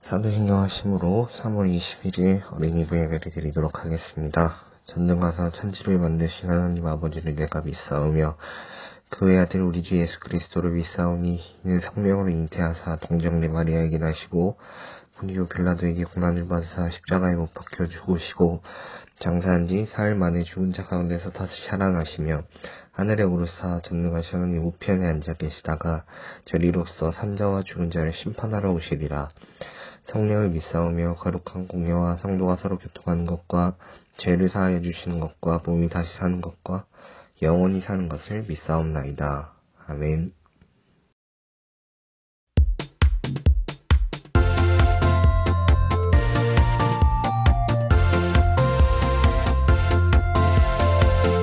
사도신경 하심으로 3월 21일 어린이부 예배를 드리도록 하겠습니다. 전능하사 천지를 만드신 하나님 아버지를 내가 믿사오며 그의 아들 우리 주 예수 그리스도를 믿사오니 이는 성령으로 잉태하사 동정내 마리아에게 나시고 본디오 빌라도에게 고난을 받으사 십자가에 못 박혀 죽으시고 장사한 지 사흘 만에 죽은 자 가운데서 다시 살아나시며 하늘에 오르사 전능하신 하나님 우편에 앉아 계시다가 저리로서 산자와 죽은 자를 심판하러 오시리라. 성령을 믿사오며 거룩한 공예와 성도가 서로 교통하는 것과 죄를 사하여 주시는 것과 몸이 다시 사는 것과 영원히 사는 것을 믿사옵나이다. 아멘.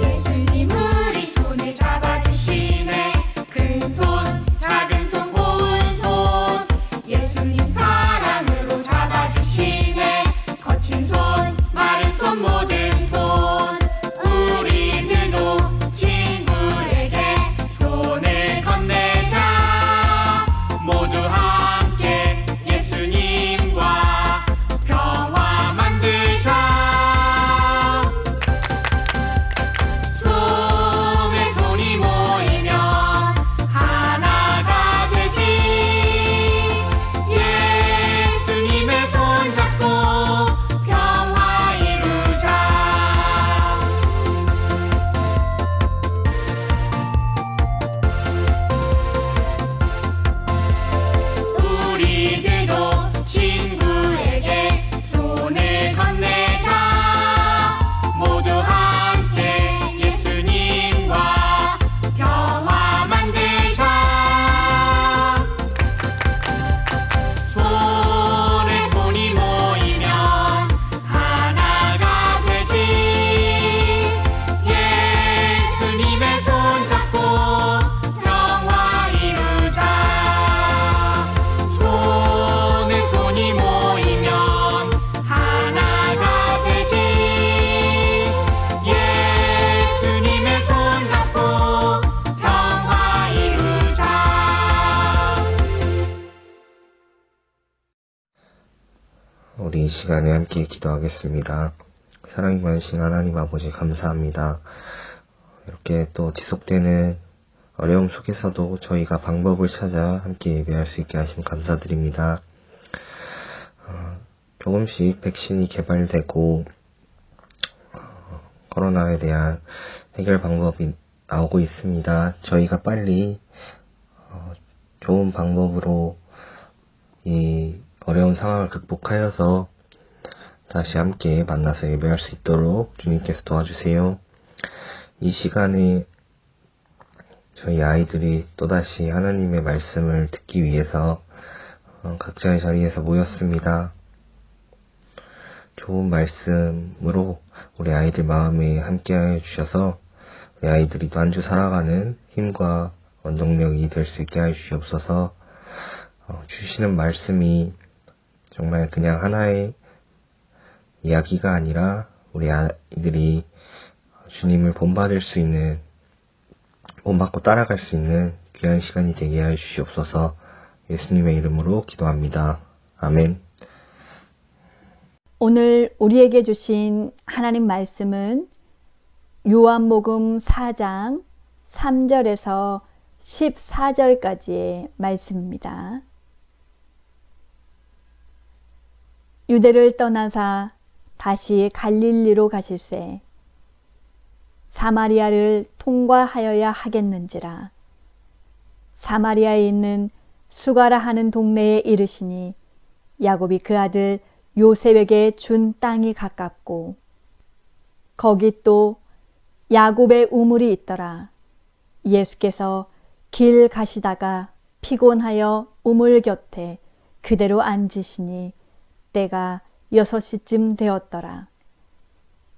예수님 우리 손을 잡아주시네. 큰손 작은 손 고운 손 예수님 사랑으로 잡아주시네. 거친 손 마른 손 모든 손 우리들도 친구에게 손을 건네자. 모두 함께 예수님과 평화 만들자. 손에 손이 모이면 하나가 되지. 예수님의 손 잡고 평화 이루자. 우리들도 친구에게 손을 건네자. 모두 함께 예수님과 평화 만들자. 손에 손이 모이면 하나가 되지. 예수님의 손 잡고 평화 이루자. 손에 손이 모이면 하나가 되지. 예수님의 손 잡고 평화 이루자. 우리 이 시간에 함께 기도하겠습니다. 사랑이 많으신 하나님 아버지 감사합니다. 이렇게 또 지속되는 어려움 속에서도 저희가 방법을 찾아 함께 예배할 수 있게 하심 감사드립니다. 조금씩 백신이 개발되고 코로나에 대한 해결 방법이 나오고 있습니다. 저희가 빨리 좋은 방법으로 이 어려운 상황을 극복하여서 다시 함께 만나서 예배할 수 있도록 주님께서 도와주세요. 이 시간에 저희 아이들이 또다시 하나님의 말씀을 듣기 위해서 각자의 자리에서 모였습니다. 좋은 말씀으로 우리 아이들 마음에 함께하여 주셔서 우리 아이들이 또 한 주 살아가는 힘과 원동력이 될 수 있게 하여 주시옵소서. 주시는 말씀이 정말 그냥 하나의 이야기가 아니라 우리 아이들이 주님을 본받을 수 있는, 본받고 따라갈 수 있는 귀한 시간이 되게 하여 주시옵소서. 예수님의 이름으로 기도합니다. 아멘. 오늘 우리에게 주신 하나님 말씀은 요한복음 4장 3절에서 14절까지의 말씀입니다. 유대를 떠나사 다시 갈릴리로 가실새 사마리아를 통과하여야 하겠는지라. 사마리아에 있는 수가라 하는 동네에 이르시니 야곱이 그 아들 요셉에게 준 땅이 가깝고 거기 또 야곱의 우물이 있더라. 예수께서 길 가시다가 피곤하여 우물 곁에 그대로 앉으시니 때가 6시쯤 되었더라.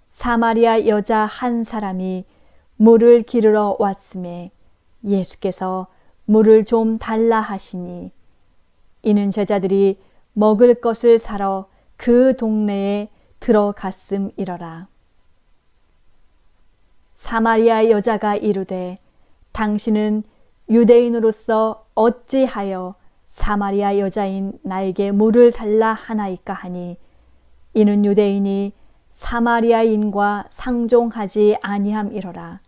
사마리아 여자 한 사람이 물을 기르러 왔음에 예수께서 물을 좀 달라 하시니 이는 제자들이 먹을 것을 사러 그 동네에 들어갔음이러라. 사마리아 여자가 이르되 당신은 유대인으로서 어찌하여 사마리아 여자인 나에게 물을 달라 하나이까 하니 이는 유대인이 사마리아인과 상종하지 아니함이로라.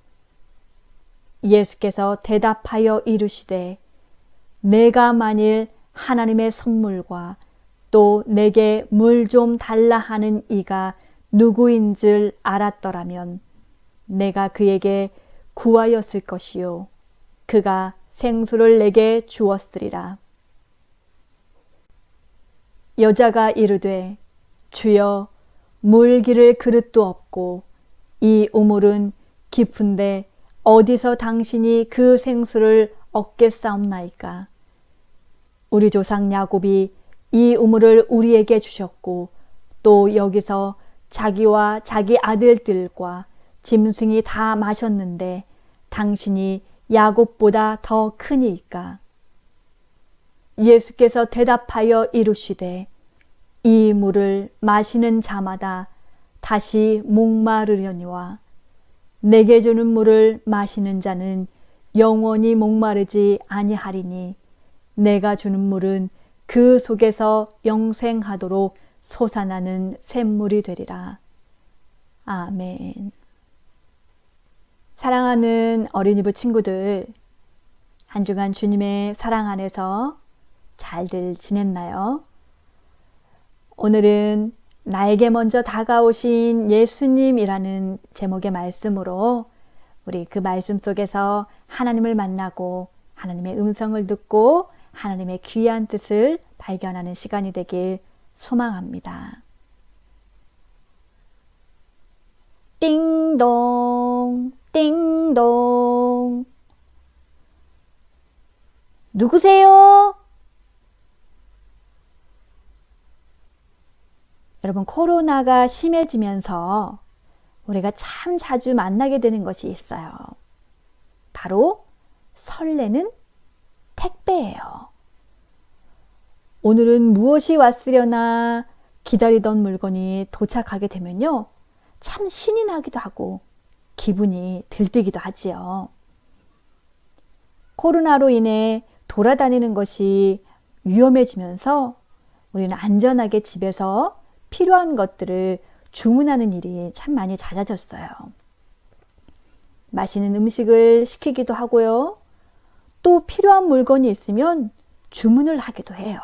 예수께서 대답하여 이르시되 내가 만일 하나님의 선물과 또 내게 물 좀 달라 하는 이가 누구인 줄 알았더라면 내가 그에게 구하였을 것이요 그가 생수를 내게 주었으리라. 여자가 이르되 주여 물 기를 그릇도 없고 이 우물은 깊은데 어디서 당신이 그 생수를 얻겠사옵나이까. 우리 조상 야곱이 이 우물을 우리에게 주셨고 또 여기서 자기와 자기 아들들과 짐승이 다 마셨는데 당신이 야곱보다 더 크니이까. 예수께서 대답하여 이르시되 이 물을 마시는 자마다 다시 목마르려니와 내게 주는 물을 마시는 자는 영원히 목마르지 아니하리니 내가 주는 물은 그 속에서 영생하도록 솟아나는 샘물이 되리라. 아멘. 사랑하는 어린이부 친구들, 한 주간 주님의 사랑 안에서 잘들 지냈나요? 오늘은 나에게 먼저 다가오신 예수님이라는 제목의 말씀으로 우리 그 말씀 속에서 하나님을 만나고 하나님의 음성을 듣고 하나님의 귀한 뜻을 발견하는 시간이 되길 소망합니다. 띵동 띵동 누구세요? 여러분, 코로나가 심해지면서 우리가 참 자주 만나게 되는 것이 있어요. 바로 설레는 택배예요. 오늘은 무엇이 왔으려나 기다리던 물건이 도착하게 되면요, 참 신이 나기도 하고 기분이 들뜨기도 하지요. 코로나로 인해 돌아다니는 것이 위험해지면서 우리는 안전하게 집에서 필요한 것들을 주문하는 일이 참 많이 잦아졌어요. 맛있는 음식을 시키기도 하고요. 또 필요한 물건이 있으면 주문을 하기도 해요.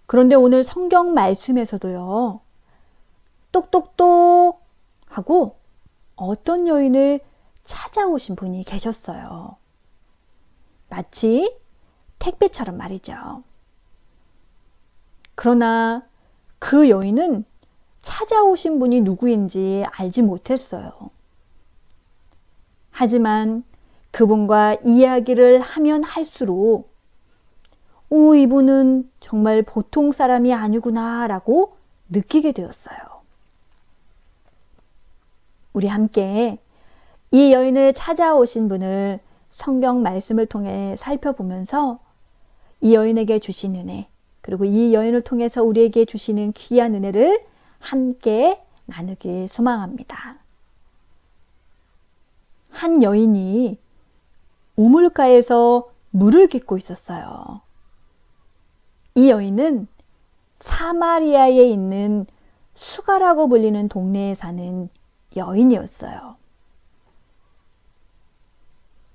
그런데 오늘 성경 말씀에서도요, 똑똑똑 하고 어떤 여인을 찾아오신 분이 계셨어요. 마치 택배처럼 말이죠. 그러나 그 여인은 찾아오신 분이 누구인지 알지 못했어요. 하지만 그분과 이야기를 하면 할수록 이분은 정말 보통 사람이 아니구나 라고 느끼게 되었어요. 우리 함께 이 여인을 찾아오신 분을 성경 말씀을 통해 살펴보면서 이 여인에게 주신 은혜, 그리고 이 여인을 통해서 우리에게 주시는 귀한 은혜를 함께 나누길 소망합니다. 한 여인이 우물가에서 물을 깃고 있었어요. 이 여인은 사마리아에 있는 수가라고 불리는 동네에 사는 여인이었어요.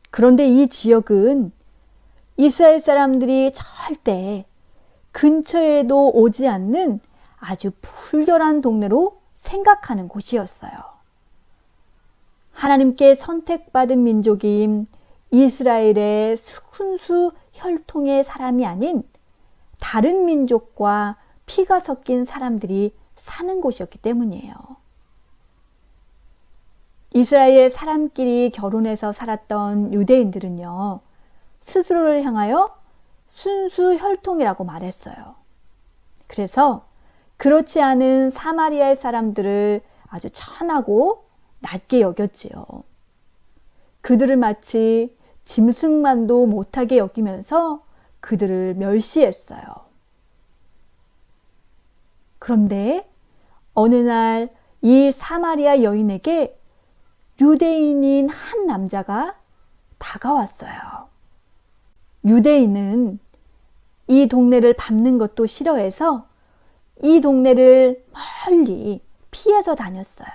그런데 이 지역은 이스라엘 사람들이 절대 근처에도 오지 않는 아주 불결한 동네로 생각하는 곳이었어요. 하나님께 선택받은 민족인 이스라엘의 순수 혈통의 사람이 아닌 다른 민족과 피가 섞인 사람들이 사는 곳이었기 때문이에요. 이스라엘 사람끼리 결혼해서 살았던 유대인들은요, 스스로를 향하여 순수 혈통이라고 말했어요. 그래서 그렇지 않은 사마리아의 사람들을 아주 천하고 낮게 여겼지요. 그들을 마치 짐승만도 못하게 여기면서 그들을 멸시했어요. 그런데 어느 날 이 사마리아 여인에게 유대인인 한 남자가 다가왔어요. 유대인은 이 동네를 밟는 것도 싫어해서 이 동네를 멀리 피해서 다녔어요.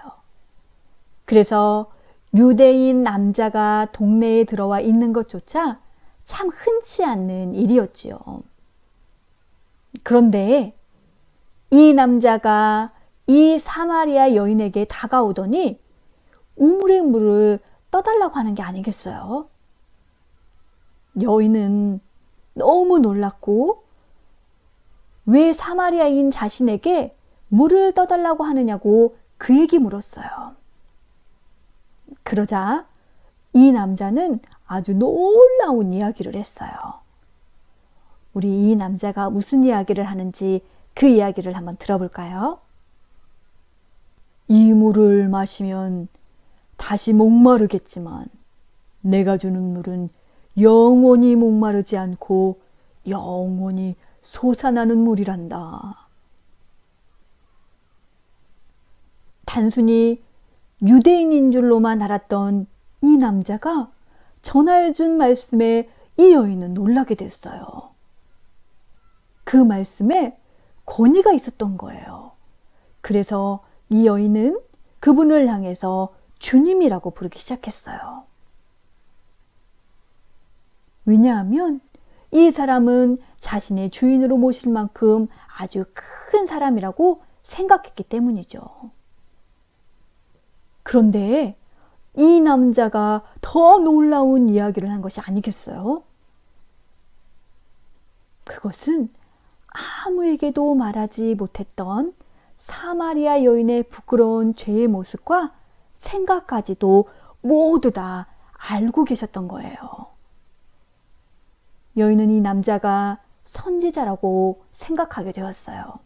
그래서 유대인 남자가 동네에 들어와 있는 것조차 참 흔치 않는 일이었지요. 그런데 이 남자가 이 사마리아 여인에게 다가오더니 우물의 물을 떠달라고 하는 게 아니겠어요? 여인은 너무 놀랐고 왜 사마리아인 자신에게 물을 떠달라고 하느냐고 그에게 물었어요. 그러자 이 남자는 아주 놀라운 이야기를 했어요. 우리 이 남자가 무슨 이야기를 하는지 그 이야기를 한번 들어볼까요? 이 물을 마시면 다시 목마르겠지만 내가 주는 물은 영원히 목마르지 않고 영원히 솟아나는 물이란다. 단순히 유대인인 줄로만 알았던 이 남자가 전하여준 말씀에 이 여인은 놀라게 됐어요. 그 말씀에 권위가 있었던 거예요. 그래서 이 여인은 그분을 향해서 주님이라고 부르기 시작했어요. 왜냐하면 이 사람은 자신의 주인으로 모실 만큼 아주 큰 사람이라고 생각했기 때문이죠. 그런데 이 남자가 더 놀라운 이야기를 한 것이 아니겠어요? 그것은 아무에게도 말하지 못했던 사마리아 여인의 부끄러운 죄의 모습과 생각까지도 모두 다 알고 계셨던 거예요. 여인은 이 남자가 선지자라고 생각하게 되었어요.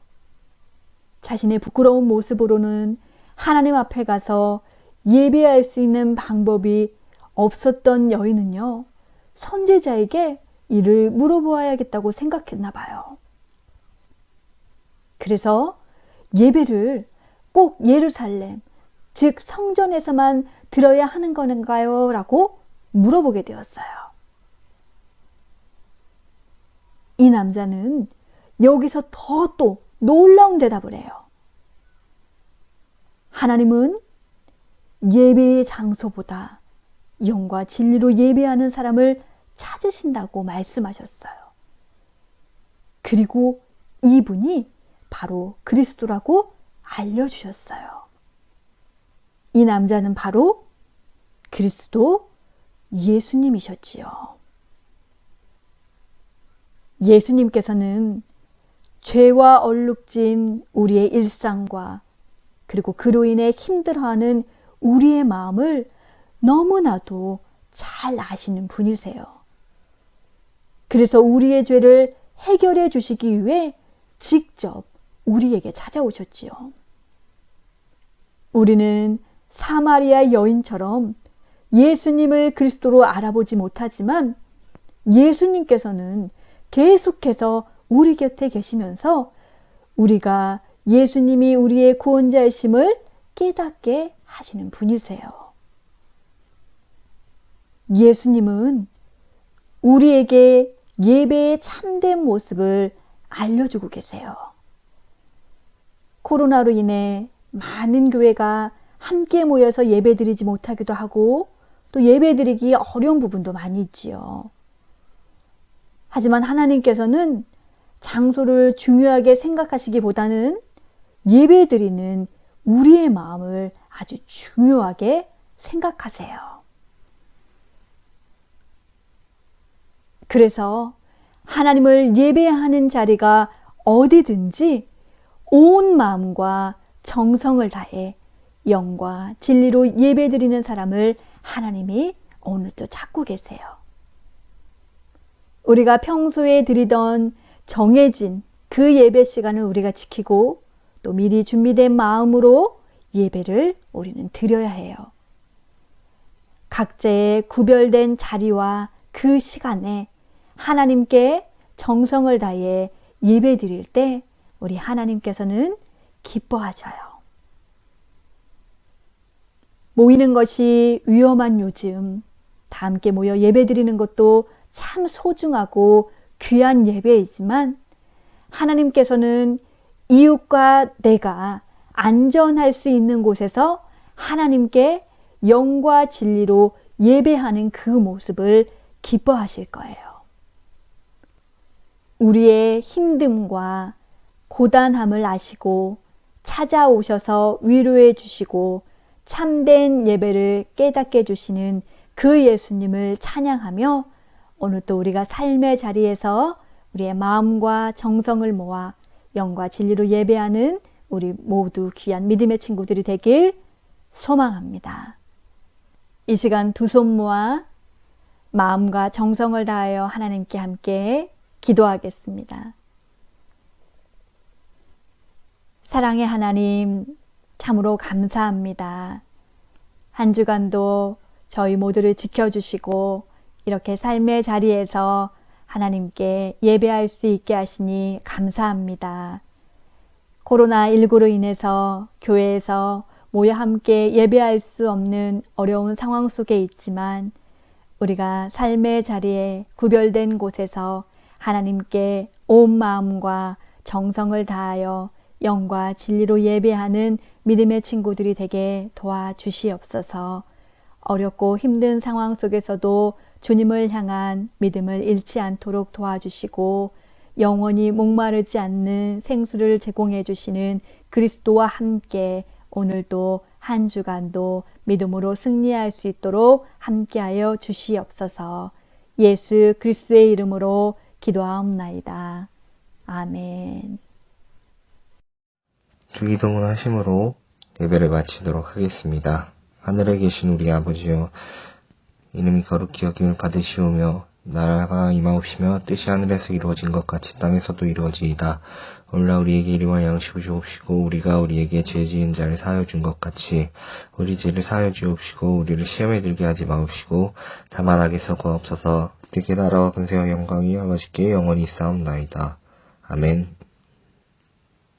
자신의 부끄러운 모습으로는 하나님 앞에 가서 예배할 수 있는 방법이 없었던 여인은요, 선지자에게 이를 물어보아야겠다고 생각했나 봐요. 그래서 예배를 꼭 예루살렘, 즉 성전에서만 드려야 하는 건가요? 라고 물어보게 되었어요. 이 남자는 여기서 더 또 놀라운 대답을 해요. 하나님은 예배의 장소보다 영과 진리로 예배하는 사람을 찾으신다고 말씀하셨어요. 그리고 이분이 바로 그리스도라고 알려주셨어요. 이 남자는 바로 그리스도 예수님이셨지요. 예수님께서는 죄와 얼룩진 우리의 일상과 그리고 그로 인해 힘들어하는 우리의 마음을 너무나도 잘 아시는 분이세요. 그래서 우리의 죄를 해결해 주시기 위해 직접 우리에게 찾아오셨지요. 우리는 사마리아 여인처럼 예수님을 그리스도로 알아보지 못하지만 예수님께서는 계속해서 우리 곁에 계시면서 우리가 예수님이 우리의 구원자이심을 깨닫게 하시는 분이세요. 예수님은 우리에게 예배의 참된 모습을 알려주고 계세요. 코로나로 인해 많은 교회가 함께 모여서 예배드리지 못하기도 하고 또 예배드리기 어려운 부분도 많이 있지요. 하지만 하나님께서는 장소를 중요하게 생각하시기보다는 예배드리는 우리의 마음을 아주 중요하게 생각하세요. 그래서 하나님을 예배하는 자리가 어디든지 온 마음과 정성을 다해 영과 진리로 예배드리는 사람을 하나님이 오늘도 찾고 계세요. 우리가 평소에 드리던 정해진 그 예배 시간을 우리가 지키고 또 미리 준비된 마음으로 예배를 우리는 드려야 해요. 각자의 구별된 자리와 그 시간에 하나님께 정성을 다해 예배 드릴 때 우리 하나님께서는 기뻐하셔요. 모이는 것이 위험한 요즘, 다 함께 모여 예배 드리는 것도 참 소중하고 귀한 예배이지만 하나님께서는 이웃과 내가 안전할 수 있는 곳에서 하나님께 영과 진리로 예배하는 그 모습을 기뻐하실 거예요. 우리의 힘듦과 고단함을 아시고 찾아오셔서 위로해 주시고 참된 예배를 깨닫게 해주시는 그 예수님을 찬양하며 오늘 또 우리가 삶의 자리에서 우리의 마음과 정성을 모아 영과 진리로 예배하는 우리 모두 귀한 믿음의 친구들이 되길 소망합니다. 이 시간 두 손 모아 마음과 정성을 다하여 하나님께 함께 기도하겠습니다. 사랑의 하나님, 참으로 감사합니다. 한 주간도 저희 모두를 지켜주시고 이렇게 삶의 자리에서 하나님께 예배할 수 있게 하시니 감사합니다. 코로나19로 인해서 교회에서 모여 함께 예배할 수 없는 어려운 상황 속에 있지만 우리가 삶의 자리에 구별된 곳에서 하나님께 온 마음과 정성을 다하여 영과 진리로 예배하는 믿음의 친구들이 되게 도와주시옵소서. 어렵고 힘든 상황 속에서도 주님을 향한 믿음을 잃지 않도록 도와주시고 영원히 목마르지 않는 생수를 제공해 주시는 그리스도와 함께 오늘도 한 주간도 믿음으로 승리할 수 있도록 함께하여 주시옵소서. 예수 그리스도의 이름으로 기도하옵나이다. 아멘. 주기도문 하심으로 예배를 마치도록 하겠습니다. 하늘에 계신 우리 아버지여, 이름이 거룩히 여김을 받으시오며 나라가 임하옵시며 뜻이 하늘에서 이루어진 것 같이 땅에서도 이루어지이다. 오늘날 우리에게 일용할 양식을 주옵시고 우리가 우리에게 죄 지은 자를 사하여 준 것 같이 우리 죄를 사하여 주옵시고 우리를 시험에 들게 하지 마옵시고 다만 악에서 구하옵소서. 주께 나라와 근세와 영광이 아버지께 영원히 있사옵나이다. 아멘.